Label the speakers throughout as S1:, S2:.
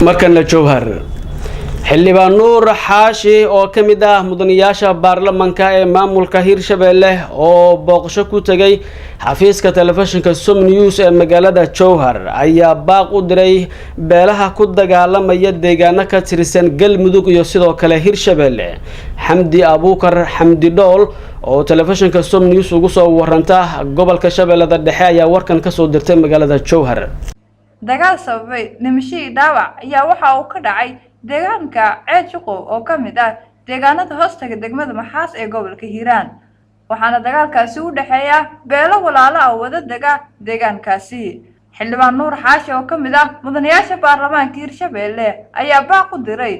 S1: markana jowhar xildhibaan nuur xaashi oo ka mid ah mudanayaasha baarlamaanka ee maamulka Hirshabelle oo booqasho ku tagay xafiiska telefishinka Som News ee magaalada Jowhar ayaa baaq u diray beelaha ku dagaalamaya deegaanada ka tirsan Galmudug iyo sidoo kale Hirshabelle Xamdi Abuukar Xamdi Dhool oo telefishinka Som News ugu soo waranta gobolka Shabeellada Dhexe ayaa warkan ka soo dirtay magaalada Jowhar
S2: dagaal sababay nimashii dhaawac ayaa waxa uu ka dhacay deegaanka Ceejiqo oo ka mid ah deegaanada hoostaga degmada Maxaas ee gobolka Hiiraan waxaana dagaalkaasi u dhaxeeya beelo walaalo ah wada daga deegaankaasi xildhibaan nuur xaashi oo ka mid ah mudanayaasha baarlamaanka Hirshabelle ayaa baaq u diray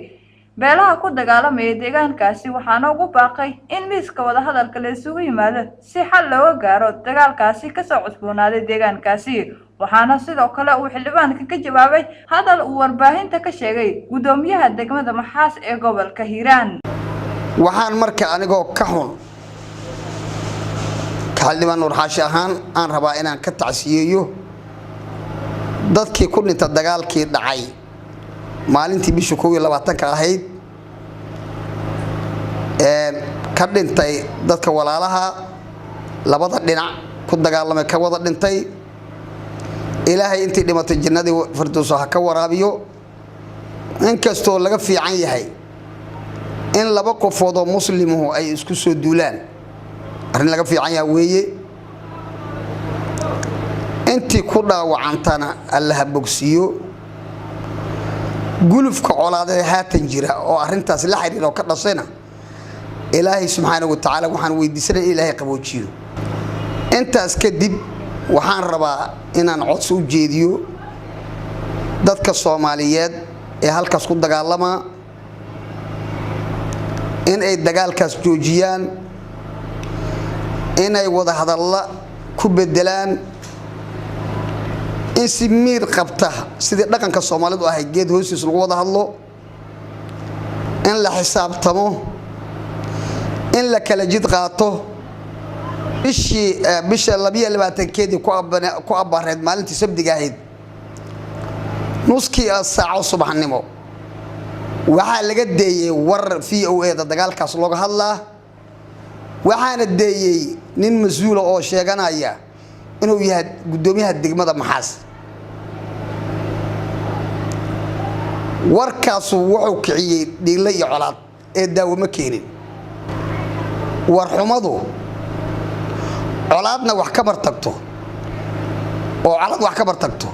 S2: beelaha ku dagaalamaya deegaankaasi waxaana ugu baaqay in miiska wada hadalka la isugu yimaado si xal looga gaaro dagaalkaasi ka soo cusboonaaday deegaankaasi waxaana sidoo kale uu xildhibaanka ka jawaabay hadal uu warbaahinta ka sheegay gudoomiyaha degmada Maxaas ee gobolka Hiiraan
S3: waxaan marka anigoo ka xun xildhibaan nuur xaashi ahaan aan rabaa inaan ka tacsiyeeyo dadkii ku dhintay dagaalkii dhacay maalintii bisha 22 ahayd ka dhintay dadka walaalaha labada dhinac ku dagaalamay ka wada dhintay ilaahay intii dhimatay jannadii firdawsa ha ka waraabiyo inkastoo laga fiican yahay in laba qofood oo muslimuhu ay isku soo duulaan arrin laga fiican yahay weeye intii ku dhaawacantana Allah bogsiyo gulufka colaadada haatan jira oo arrintaas la xiriir oo ka dhasayna ilaahay subhanahu wa ta'ala waxaan weydiisanay ilaahay qaboojiyo intaas kadib waxaan rabaa inaan codsi u jeediyo dadka Soomaaliyeed ee halkaas ku dagaalama in ay dagaalkaas joojiyaan in ay wada hadalla ku bedelaan in si miir qabta sidii dhaqanka Soomaalidu ahay geed hoostiis lagu wada hadlo in la xisaabtamo in la kala jid qaato bisha 22 ku abareed maalintii sabtiga ahayd nuskii saaco subaxnimo waxa laga deeyay war VOA da dagaalkaas looga hadlaa waxaana deeyay nin mas'uul oo sheeganaya inuu yahay gudoomiyaha degmada Maxaas warkaas wuxuu kiciyay dhigla iyo colaad ee daawama keenin war xumadu colaadna wax ka bartagto oo colaad wax ka bartagto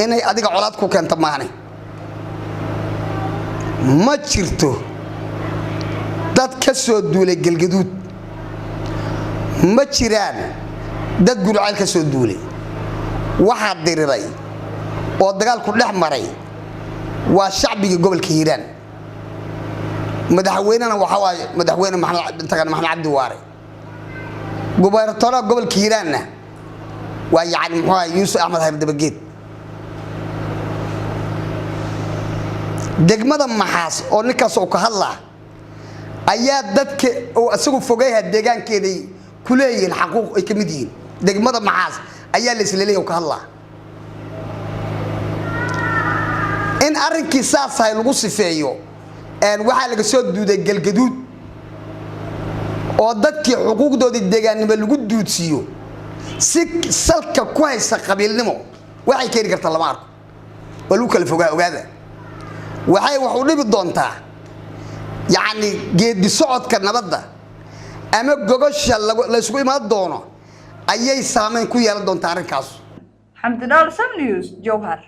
S3: inay adiga colaad ku keento maahane ma jirto dad ka soo duulay galgaduud ma jiraan dad gurceel ka soo duulay waxa diriray oo dagaalku dhex maray waa shacbiga gobolka Hiiraan madaxweynena waxa waay madaxweyne Maxamed Cabdi Waare gobolka gobolka Hiiraanna waa yaani muxuu Yuusuf Axmed Hayb Dabageed degmada Maxaas oo ninkaas oo ka hadla ayaa dadka oo asagu fogeeyaha deegaankeedii ku leeyeen xaquuq ay kamid yihiin degmada Maxaas ayaa la isleeyay oo ka hadla in arrinkii saasay lagu sifeeyo waxa laga soo duuday galgaduud oo dadkii xuquuqdoodii deegaanimo lagu duudsiyo si salka ku haysa qabiilnimo waxay keeni kartaa lama arko walu kala fogaa ogaada waxay wax u dhibi doontaa yaani geedi socodka nabadda ama gogosha la isku imaan doono ayay saameyn ku yeelan doontaa arrinkaas
S2: Xamdi Dhool Som News Jowhar